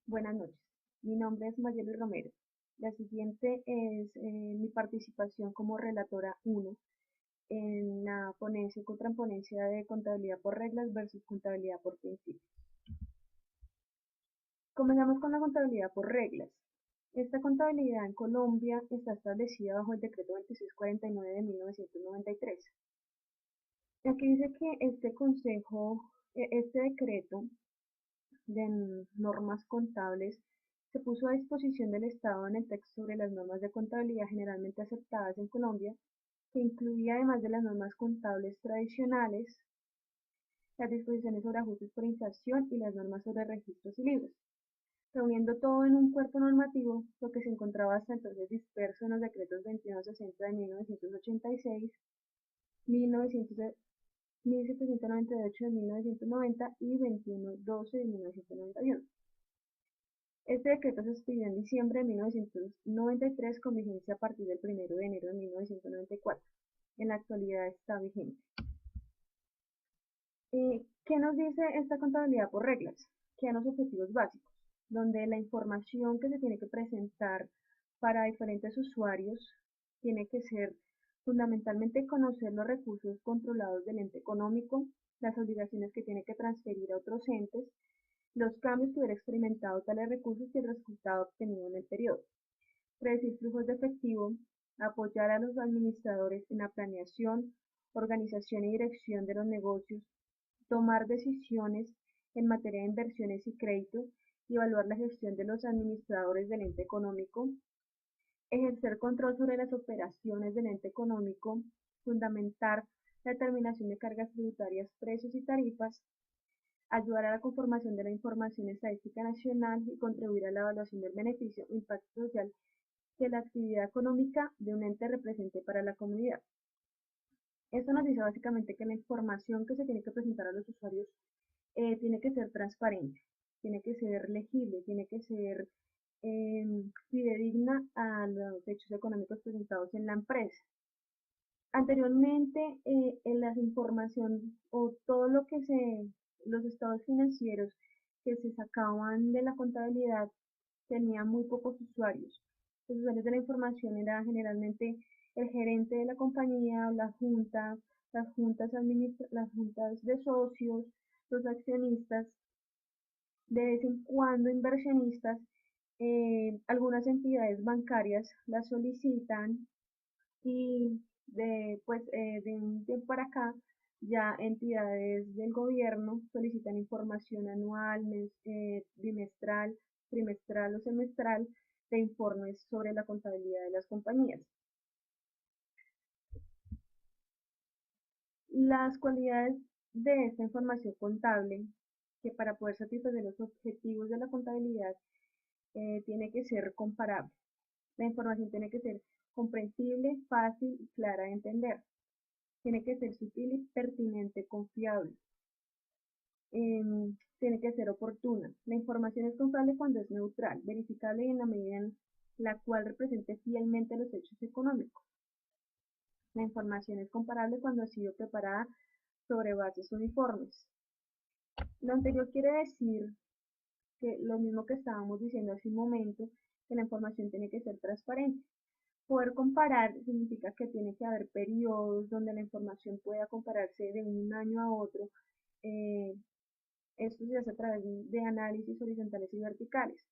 Buenas noches, mi nombre es Mayeli Romero. La siguiente es mi participación como relatora 1 en la ponencia y contraponencia de contabilidad por reglas versus contabilidad por principios. Comenzamos con la contabilidad por reglas. Esta contabilidad en Colombia está establecida bajo el decreto 2649 de 1993. Aquí dice que este decreto de normas contables se puso a disposición del Estado en el texto sobre las normas de contabilidad generalmente aceptadas en Colombia, que incluía, además de las normas contables tradicionales, las disposiciones sobre ajustes por inflación y las normas sobre registros y libros, reuniendo todo en un cuerpo normativo, lo que se encontraba hasta entonces disperso en los decretos 2160 de 1986, 1798 de 1990 y 2112 de 1991. Este decreto se expidió en diciembre de 1993 con vigencia a partir del 1 de enero de 1994. En la actualidad está vigente. ¿Qué nos dice esta contabilidad por reglas? Que hay unos objetivos básicos, donde la información que se tiene que presentar para diferentes usuarios tiene que ser fundamentalmente conocer los recursos controlados del ente económico, las obligaciones que tiene que transferir a otros entes, los cambios que hubiera experimentado tales recursos y el resultado obtenido en el periodo. Predecir flujos de efectivo, apoyar a los administradores en la planeación, organización y dirección de los negocios, tomar decisiones en materia de inversiones y créditos y evaluar la gestión de los administradores del ente económico, ejercer control sobre las operaciones del ente económico, fundamentar la determinación de cargas tributarias, precios y tarifas, ayudar a la conformación de la información estadística nacional y contribuir a la evaluación del beneficio o impacto social que la actividad económica de un ente represente para la comunidad. Esto nos dice básicamente que la información que se tiene que presentar a los usuarios tiene que ser transparente, tiene que ser legible, tiene que ser fidedigna a los hechos económicos presentados en la empresa. Anteriormente, en la información o todo lo que los estados financieros que se sacaban de la contabilidad tenían muy pocos usuarios. Los usuarios de la información era generalmente el gerente de la compañía, la junta, las juntas de socios, los accionistas, de vez en cuando inversionistas, algunas entidades bancarias las solicitan y de un tiempo para acá ya entidades del gobierno solicitan información anual, bimestral, trimestral o semestral de informes sobre la contabilidad de las compañías. Las cualidades de esta información contable, que para poder satisfacer los objetivos de la contabilidad tiene que ser comparable. La información tiene que ser comprensible, fácil y clara de entender. Tiene que ser sutil y pertinente, confiable. Tiene que ser oportuna. La información es confiable cuando es neutral, verificable y en la medida en la cual represente fielmente los hechos económicos. La información es comparable cuando ha sido preparada sobre bases uniformes. Lo anterior quiere decir que lo mismo que estábamos diciendo hace un momento, que la información tiene que ser transparente. Poder comparar significa que tiene que haber periodos donde la información pueda compararse de un año a otro. Esto se hace a través de análisis horizontales y verticales.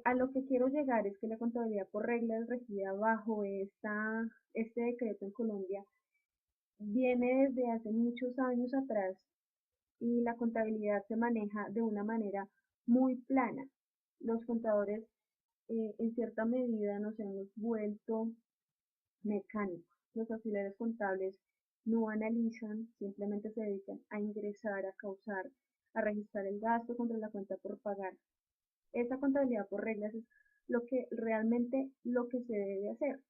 A lo que quiero llegar es que la contabilidad por reglas regida bajo este decreto en Colombia viene desde hace muchos años atrás y la contabilidad se maneja de una manera muy plana. Los contadores en cierta medida nos hemos vuelto mecánicos. Los auxiliares contables no analizan, simplemente se dedican a ingresar, a causar, a registrar el gasto contra la cuenta por pagar. Esta contabilidad por reglas es lo que realmente lo que se debe hacer,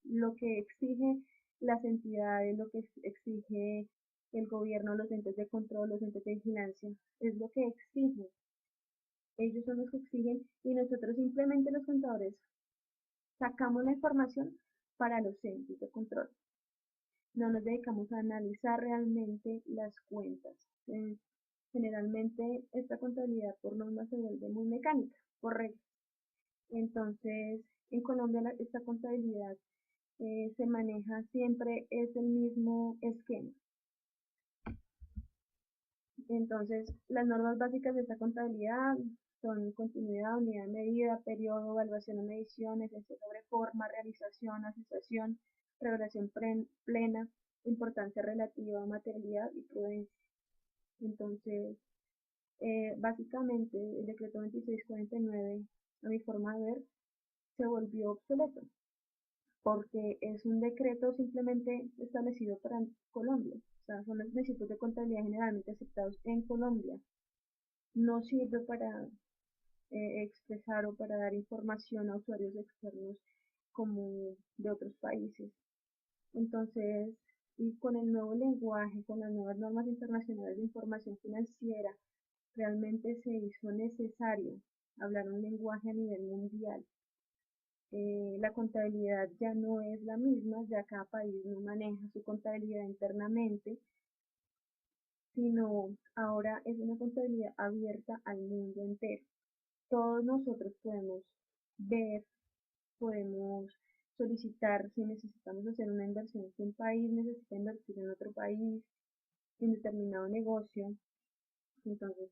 lo que exige las entidades, lo que exige el gobierno, los entes de control, los entes de vigilancia, es lo que exigen. Ellos son los que exigen y nosotros simplemente los contadores sacamos la información para los entes de control. No nos dedicamos a analizar realmente las cuentas. Generalmente esta contabilidad por norma se vuelve muy mecánica, por reglas. Entonces, en Colombia esta contabilidad se maneja siempre es el mismo esquema. Entonces, las normas básicas de esta contabilidad son continuidad, unidad de medida, periodo, evaluación o medición, esencia sobre forma, realización, asociación, revelación plena, importancia relativa, materialidad y prudencia. Entonces, básicamente, el decreto 2649, a mi forma de ver, se volvió obsoleto, porque es un decreto simplemente establecido para Colombia. O sea, son los principios de contabilidad generalmente aceptados en Colombia. No sirve para expresar o para dar información a usuarios externos como de otros países. Entonces, y con el nuevo lenguaje, con las nuevas normas internacionales de información financiera, realmente se hizo necesario hablar un lenguaje a nivel mundial. La contabilidad ya no es la misma, ya cada país no maneja su contabilidad internamente, sino ahora es una contabilidad abierta al mundo entero. Todos nosotros podemos ver, podemos solicitar si necesitamos hacer una inversión que un país necesita invertir en otro país, en determinado negocio. Entonces,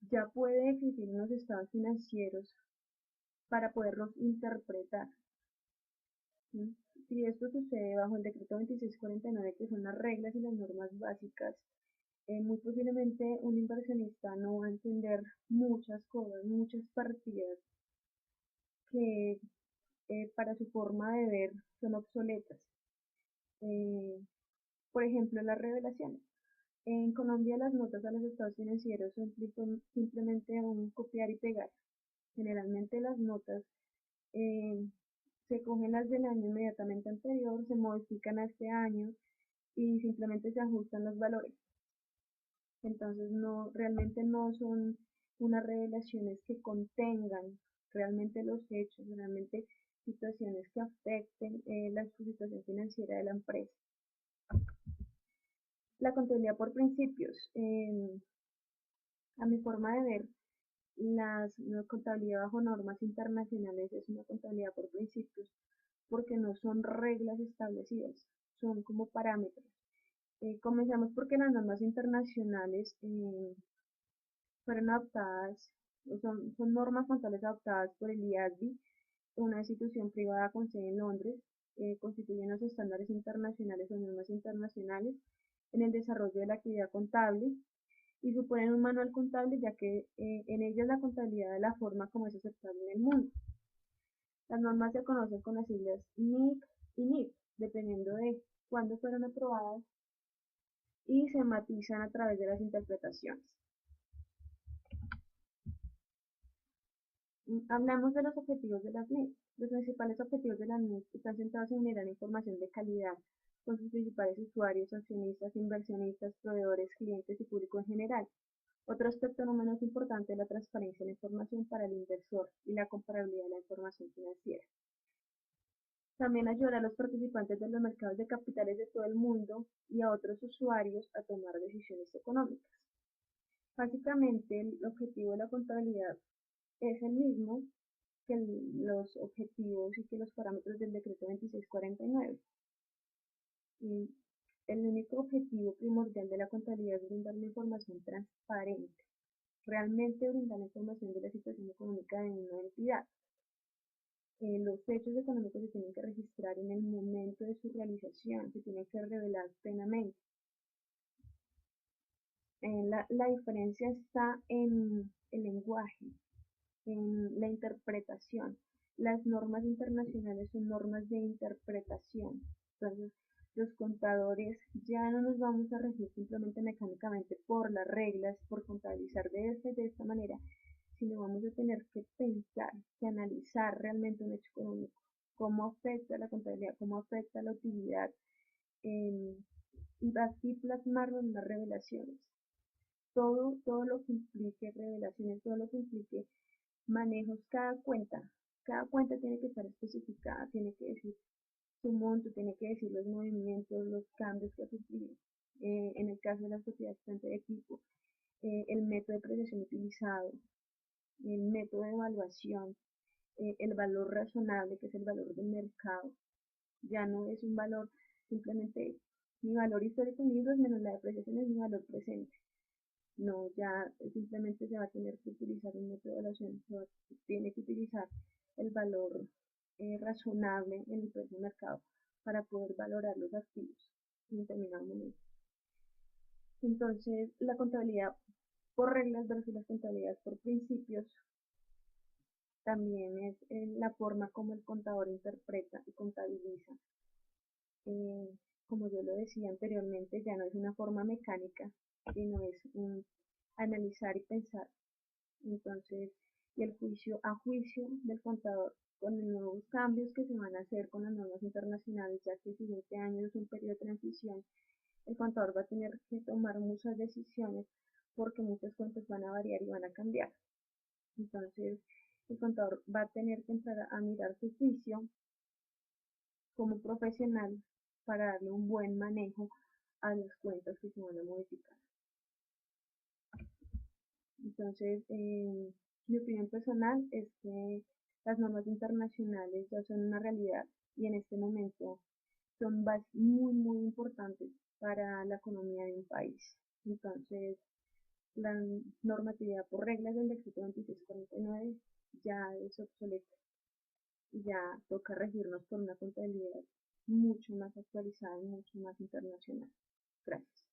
ya puede existir unos estados financieros para poderlos interpretar. ¿Sí? Si esto sucede bajo el decreto 2649, que son las reglas y las normas básicas, muy posiblemente un inversionista no va a entender muchas cosas, muchas partidas que para su forma de ver son obsoletas. Eh, por ejemplo, las revelaciones. En Colombia las notas a los estados financieros son simplemente un copiar y pegar. Generalmente las notas eh, se cogen las del año inmediatamente anterior, se modifican a este año y simplemente se ajustan los valores. Entonces realmente no son unas revelaciones que contengan realmente los hechos, realmente situaciones que afecten la situación financiera de la empresa. La contabilidad por principios. A mi forma de ver, la contabilidad bajo normas internacionales es una contabilidad por principios porque no son reglas establecidas, son como parámetros. Comenzamos porque las normas internacionales fueron adoptadas, son normas contables adoptadas por el IASB, una institución privada con sede en Londres, constituyen los estándares internacionales o normas internacionales en el desarrollo de la actividad contable y suponen un manual contable, ya que en ellas la contabilidad de la forma como es aceptable en el mundo. Las normas se conocen con las siglas NIC y NIF, dependiendo de cuándo fueron aprobadas, y se matizan a través de las interpretaciones. Hablamos de los objetivos de las NIF. Los principales objetivos de las NIF están centrados en generar información de calidad con sus principales usuarios, accionistas, inversionistas, proveedores, clientes y público en general. Otro aspecto no menos importante es la transparencia de la información para el inversor y la comparabilidad de la información financiera. También ayudar a los participantes de los mercados de capitales de todo el mundo y a otros usuarios a tomar decisiones económicas. Básicamente, el objetivo de la contabilidad es el mismo que los objetivos y que los parámetros del decreto 2649. Y el único objetivo primordial de la contabilidad es brindar una información transparente, realmente brindar la información de la situación económica de una entidad. Los hechos económicos se tienen que registrar en el momento de su realización, se tienen que revelar plenamente. La diferencia está en el lenguaje, en la interpretación. Las normas internacionales son normas de interpretación. Entonces, los contadores ya no nos vamos a regir simplemente mecánicamente por las reglas, por contabilizar de esta manera, sino vamos a tener que pensar, que analizar realmente un hecho económico, cómo afecta la contabilidad, cómo afecta la utilidad, y así plasmarlo en las revelaciones. Todo lo que implique revelaciones, todo lo que implique manejos, cada cuenta tiene que estar especificada, tiene que decir su monto, tiene que decir los movimientos, los cambios que ha sufrido. En el caso de las sociedades frente de equipo, el método de apreciación utilizado, el método de evaluación, el valor razonable, que es el valor del mercado. Ya no es un valor simplemente mi valor histórico en libros menos la depreciación es mi valor presente. No, ya simplemente se va a tener que utilizar un método de evaluación, se tiene que utilizar el valor razonable en el precio de mercado para poder valorar los activos en determinado momento. Entonces, la contabilidad por reglas versus la contabilidad por principios también es la forma como el contador interpreta y contabiliza. Eh, como yo lo decía anteriormente, ya no es una forma mecánica, sino es un analizar y pensar. Entonces, y el juicio a juicio del contador con los nuevos cambios que se van a hacer con las normas internacionales, ya que el siguiente año es un periodo de transición, el contador va a tener que tomar muchas decisiones porque muchas cuentas van a variar y van a cambiar. Entonces, el contador va a tener que entrar a mirar su juicio como profesional para darle un buen manejo a las cuentas que se van a modificar. Entonces, mi opinión personal es que las normas internacionales ya son una realidad y en este momento son muy, muy importantes para la economía de un país. Entonces, la normatividad por reglas del decreto 2649 ya es obsoleta y ya toca regirnos por una contabilidad mucho más actualizada y mucho más internacional. Gracias.